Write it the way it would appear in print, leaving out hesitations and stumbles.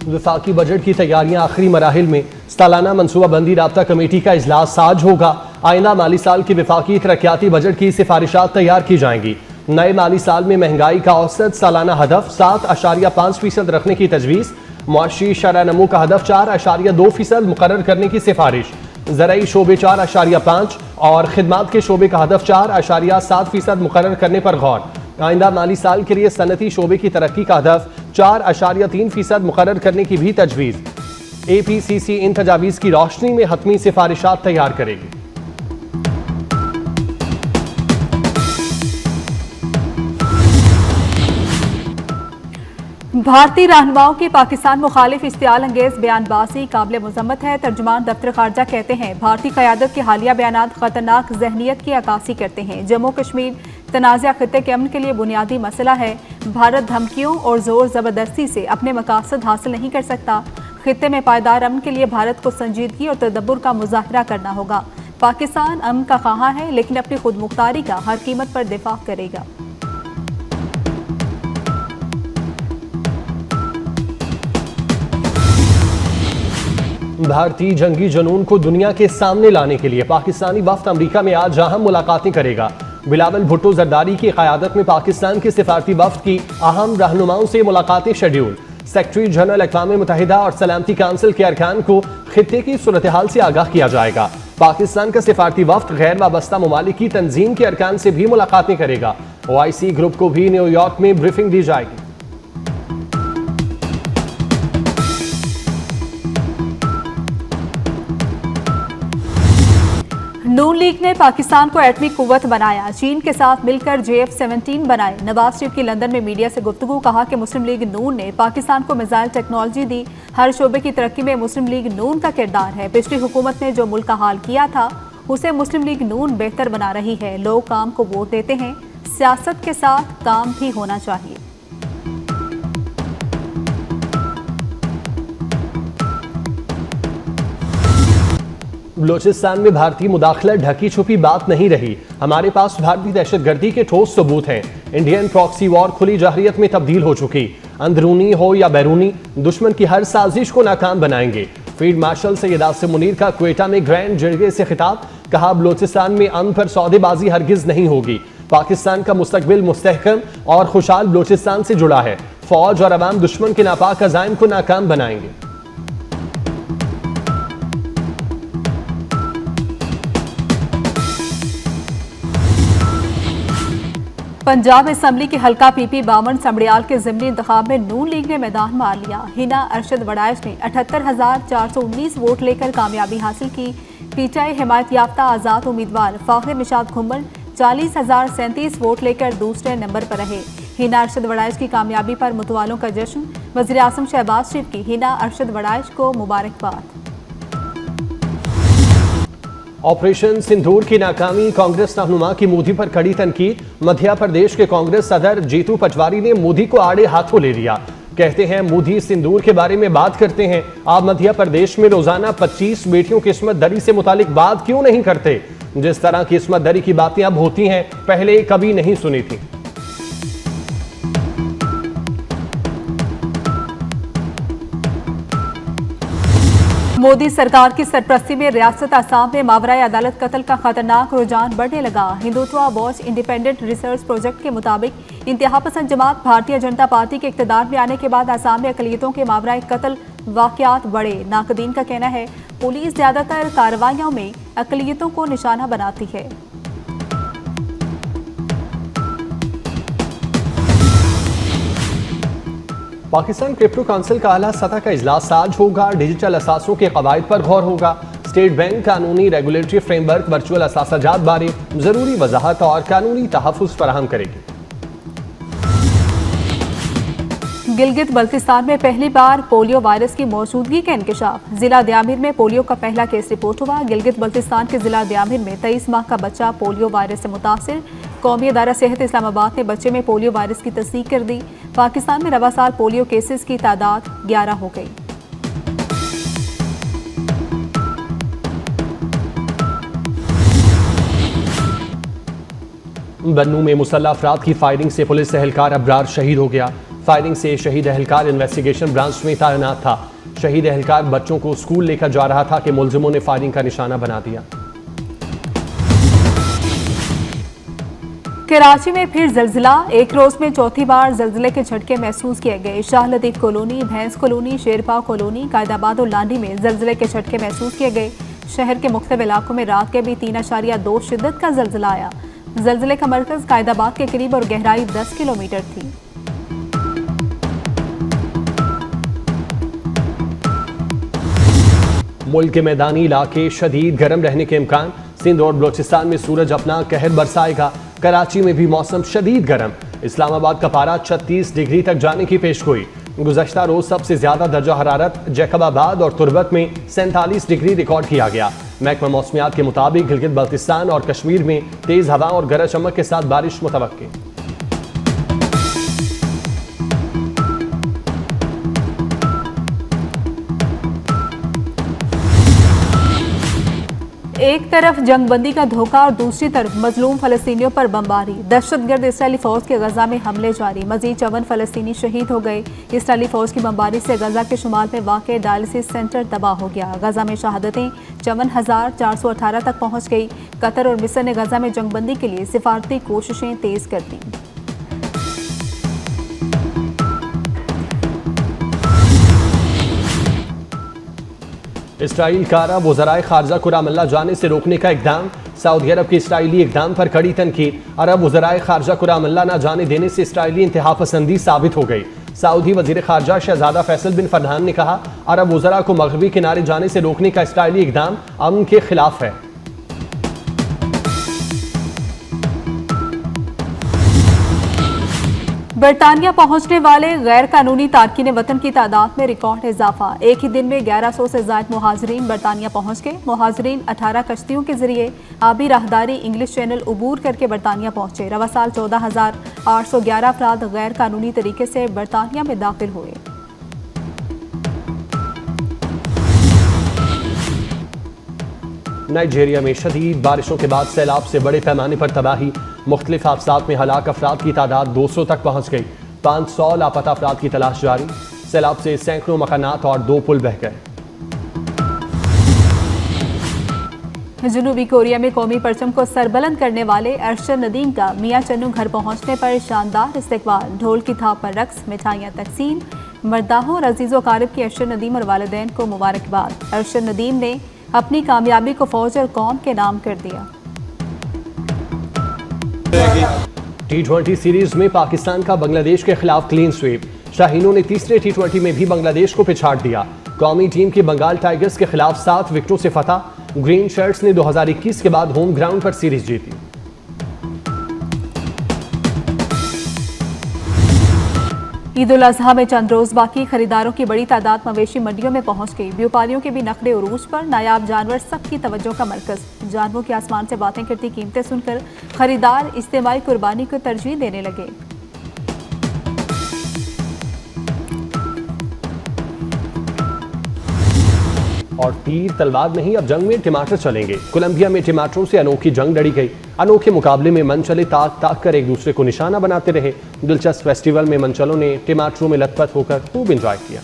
वफाकी बजट की तैयारियां आखिरी मराहिल में। सालाना मनसूबाबंदी राब्ता कमेटी का इजलास आज होगा। आइंदा माली साल के वफाकी तरक्याती बजट की सिफारिशात तैयार की जाएंगी। नए माली साल में महंगाई का औसत सालाना हदफ 7.5% रखने की तजवीज़। मुआशी शरह नमू का हदफ 4.2% मुकर्रर करने की सिफारिश। ज़राई शोबे 4.5 और खिदमात के शोबे का हदफ 4.7% मुकर्रर करने पर गौर। आइंदा माली साल के लिए सनती शोबे की तरक्की का हदफ 4.3% मुकर्रर करने की भी तजवीज़। APCC इन तजावीज़ की रोशनी में हतमी सिफारिशात तैयार करेगी। भारतीय रहनुमाओं की पाकिस्तान मुखालिफ इश्तियाल अंगेज बयानबाजी काबिल मजम्मत है। तर्जुमान दफ्तर खारजा कहते हैं भारतीय क़यादत के हालिया बयानात खतरनाक जहनीत की अक्कासी करते हैं। जम्मू कश्मीर तनाज़ा खित्ते के अमन के लिए बुनियादी मसला है। भारत धमकियों और जोर ज़बरदस्ती से अपने मकासद हासिल नहीं कर सकता। खित्ते में पायदार अमन के लिए भारत को संजीदगी और तदब्बुर का मुजाहरा करना होगा। पाकिस्तान अमन का ख़्वाह है लेकिन अपनी खुद मुख्तारी का हर कीमत पर दिफा करेगा। भारतीय जंगी जुनून को दुनिया के सामने लाने के लिए पाकिस्तानी वफ्द अमरीका में आज अहम मुलाकातें करेगा। बिलावल भुट्टो जरदारी की क़यादत में पाकिस्तान के सिफारती वफ्द की अहम रहनुमाओं से मुलाकातें शेड्यूल। सेक्रेटरी जनरल अक़वाम मुत्तहिदा और सलामती काउंसिल के अरकान को खित्ते की सूरत हाल से आगाह किया जाएगा। पाकिस्तान का सिफारती वफ्द गैर वाबस्ता ममालिक की तंजीम के अरकान से भी मुलाकातें करेगा। OIC ग्रुप को भी न्यूयॉर्क में ब्रीफिंग दी जाएगी। नून लीग ने पाकिस्तान को एटमी कुव्वत बनाया। चीन के साथ मिलकर JF-17 बनाए। नवाज शरीफ की लंदन में मीडिया से गुफ्तगू। कहा कि मुस्लिम लीग नून ने पाकिस्तान को मिसाइल टेक्नोलॉजी दी। हर शोबे की तरक्की में मुस्लिम लीग नून का किरदार है। पिछली हुकूमत ने जो मुल्क का हाल किया था उसे मुस्लिम लीग नून बेहतर बना रही है। लोग काम को वोट देते हैं, सियासत के साथ काम भी होना चाहिए। बलोचिस्तान में भारतीय मुदाखलत ढकी छुपी बात नहीं रही। हमारे पास भारतीय दहशतगर्दी के ठोस सबूत हैं। इंडियन प्रॉक्सी वॉर खुली जहरियत में तब्दील हो चुकी। अंदरूनी हो या बैरूनी, दुश्मन की हर साजिश को नाकाम बनाएंगे। फील्ड मार्शल सैयद आसिम मुनीर का क्वेटा में ग्रैंड जरगे से खिताब। कहा बलोचिस्तान में अमन पर सौदेबाजी हरगिज नहीं होगी। पाकिस्तान का मुस्तकबिल मुस्तहकम और खुशहाल बलोचिस्तान से जुड़ा है। फौज और अवाम दुश्मन के नापाक अज़ाइम को नाकाम बनाएंगे। पंजाब असम्बली की हल्का PP बामन समड़ियाल के ज़िमनी इंतखाब में नून लीग ने मैदान मार लिया। हिना अरशद वड़ाइश ने 78,419 वोट लेकर कामयाबी हासिल की। PTI हिमायत याफ्ता आज़ाद उम्मीदवार फ़ाखिर निशात घुम्मल 40,037 वोट लेकर दूसरे नंबर पर रहे। हिना अरशद वड़ाइश की कामयाबी पर मुतवालों का जश्न। वज़ीर आज़म शहबाज शरीफ की हिना अरशद वड़ाइश को मुबारकबाद। ऑपरेशन सिंदूर की नाकामी, कांग्रेस रहनुमा की मोदी पर कड़ी तनकीद। मध्य प्रदेश के कांग्रेस सदर जीतू पटवारी ने मोदी को आड़े हाथों ले लिया। कहते हैं मोदी सिंदूर के बारे में बात करते हैं, आप मध्य प्रदेश में रोजाना 25 बेटियों की किस्मत दरी से मुतालिक बात क्यों नहीं करते? जिस तरह की किस्मत दरी की बातें अब होती हैं, पहले कभी नहीं सुनी थी। मोदी सरकार की सरपरस्ती में रियासत आसाम में मावराए अदालत कत्ल का खतरनाक रुझान बढ़ने लगा। Hindutva watch independent research project के मुताबिक इंतहा पसंद जमात भारतीय जनता पार्टी के इक़्तिदार में आने के बाद आसाम में अक़लियतों के मावराए कत्ल वाक़यात बढ़े। नाक़दीन का कहना है पुलिस ज़्यादातर कार्रवाइयों में अक़लियतों को निशाना बनाती है। पाकिस्तान क्रिप्टो काउंसिल का आला सतह का इजलास आज होगा। डिजिटल असासों के कवायद पर गौर होगा। स्टेट बैंक कानूनी रेगुलेटरी फ्रेमवर्क वर्चुअल असासाजात बारे जरूरी वजाहत और कानूनी तहफ़्फ़ुज़ फराहम करेगी। गिलगित बल्तिस्तान में पहली बार पोलियो वायरस की मौजूदगी का इंकशाफ। जिला दयामिर में पोलियो का पहला केस रिपोर्ट हुआ। गिलगित बल्तिस्तान के जिला दयामिर में 23 माह का बच्चा पोलियो वायरस से मुतासिर। कौमी अदारा सेहत इस्लामाबाद ने बच्चे में पोलियो वायरस की तस्दीक कर दी। पाकिस्तान में रवा साल पोलियो केसेस की तादाद 11 हो गई। बन्नू में मुसल्लह अफराद की फायरिंग से पुलिस एहलकार अबरार शहीद हो गया। फायरिंग से शहीद एहलकार इन्वेस्टिगेशन ब्रांच में तैनात था। शहीद एहलकार बच्चों को स्कूल लेकर जा रहा था कि मुलजिमों ने फायरिंग का निशाना बना दिया। कराची में फिर जल्जिला, एक रोज में चौथी बार जल्जिले के झटके महसूस किए गए। शाह लतीफ कॉलोनी, भैंस कॉलोनी, शेरपाव कॉलोनी, कायदाबाद और लांडी में जल्जिले के झटके महसूस किए गए। शहर के मुख्तलिफ इलाकों में रात के भी 3.2 शिद्दत का जल्जिला आया। जल्जिले का मरकज कायदाबाद के करीब और गहराई 10 किलोमीटर थी। मुल्क के मैदानी इलाके शदीद गर्म रहने के इम्कान। सिंध और बलोचिस्तान में सूरज अपना कहर बरसाएगा। कराची में भी मौसम शदीद गर्म। इस्लामाबाद का पारा 36 डिग्री तक जाने की पेशगोई। गुज़श्ता रोज सबसे ज्यादा दर्जा हरारत जैकबाबाद और तुरबत में 47 डिग्री रिकॉर्ड किया गया। महकमा मौसमियात के मुताबिक गिलगित बल्तिस्तान और कश्मीर में तेज हवा और गरज चमक के साथ बारिश मुतवक्के। एक तरफ जंगबंदी का धोखा और दूसरी तरफ मजलूम फलस्तीनियों पर बमबारी। दहशतगर्द इसराइली फौज के गजा में हमले जारी। मजीद 54 फलस्तीनी शहीद हो गए। इसराइली फौज की बमबारी से गजा के शुमाल में वाक़ डायलिसिस सेंटर तबाह हो गया। गजा में शहादतें 54,418 तक पहुँच गई। कतर और मिस्र ने गजा में जंगबंदी के लिए सिफारती कोशिशें तेज कर दी। इसराइल का अरब वज़राए खारजा को रामल्ला जाने से रोकने का इकदाम। सऊदी अरब के इसराइली इकदाम पर कड़ी तनकीद। अरब वज़राए खारजा को रामल्ला न जाने देने से इसराइली इंतहा पसंदी साबित हो गई। सऊदी वज़ीर खारजा शहजादा फैसल बिन फरहान ने कहा, अरब वज़रा को मगरबी किनारे जाने से रोकने का इसराइली इकदाम अमन के खिलाफ है। बरतानिया पहुंचने वाले गैर कानूनी तारकीन वतन की तादाद में रिकॉर्ड इजाफा। एक ही दिन में 1100 से ज्यादा मुहाजिरीन बरतानिया पहुंच गए। मुहाजिरीन 18 कश्तियों के जरिए आबी राहदारी इंग्लिश चैनल उबूर करके बरतानिया पहुंचे। रवा साल 14,811 अफराद गैर कानूनी तरीके से बरतानिया में दाखिल हुए। नाइजीरिया में शदीद बारिशों के बाद सैलाब से बड़े पैमाने पर तबाही। मुख्तलिफ हादसात में हलाक अफराद की तादाद 200 तक पहुँच गई। 500 लापता अफराद की तलाश जारी। सैलाब से सैकड़ों मकानात और 2 पुल बह गए। जनूबी कोरिया में कौमी परचम को सरबलंद करने वाले अरशद नदीम का मियां चन्नू घर पहुंचने पर शानदार इस्तकबाल। ढोल की थाप पर रक्स, मिठाइयाँ तकसीम। मर्दाहों और अजीज़ो क़ारिब की अरशद नदीम और वालिदैन को मुबारकबाद। अरशद नदीम ने अपनी कामयाबी को फौज और कौम के नाम कर दिया। T20 सीरीज में पाकिस्तान का बांग्लादेश के खिलाफ क्लीन स्वीप। शाहीनों ने तीसरे T20 में भी बांग्लादेश को पिछाड़ दिया। कौमी टीम की बंगाल टाइगर्स के खिलाफ 7 विकेटों से फतह। ग्रीन शर्ट्स ने 2021 के बाद होम ग्राउंड पर सीरीज जीती। ईद उल अजहा में चंद रोज बाकी। खरीदारों की बड़ी तादाद मवेशी मंडियों में पहुंच गई। व्यापारियों के भी नखरे उरूज पर। नायाब जानवर सबकी तवज्जो का मरकज। जानवरों के आसमान से बातें करती कीमतें सुनकर खरीदार इज्तिमाई कुर्बानी को तरजीह देने लगे। और तीर तलवार नहीं, अब जंग में टमाटर चलेंगे। कोलंबिया में टमाटरों से अनोखी जंग लड़ी गई। अनोखे मुकाबले में मनचले ताक ताक कर एक दूसरे को निशाना बनाते रहे। दिलचस्प फेस्टिवल में मनचलों ने टमाटरों में लथपथ होकर खूब एंजॉय किया।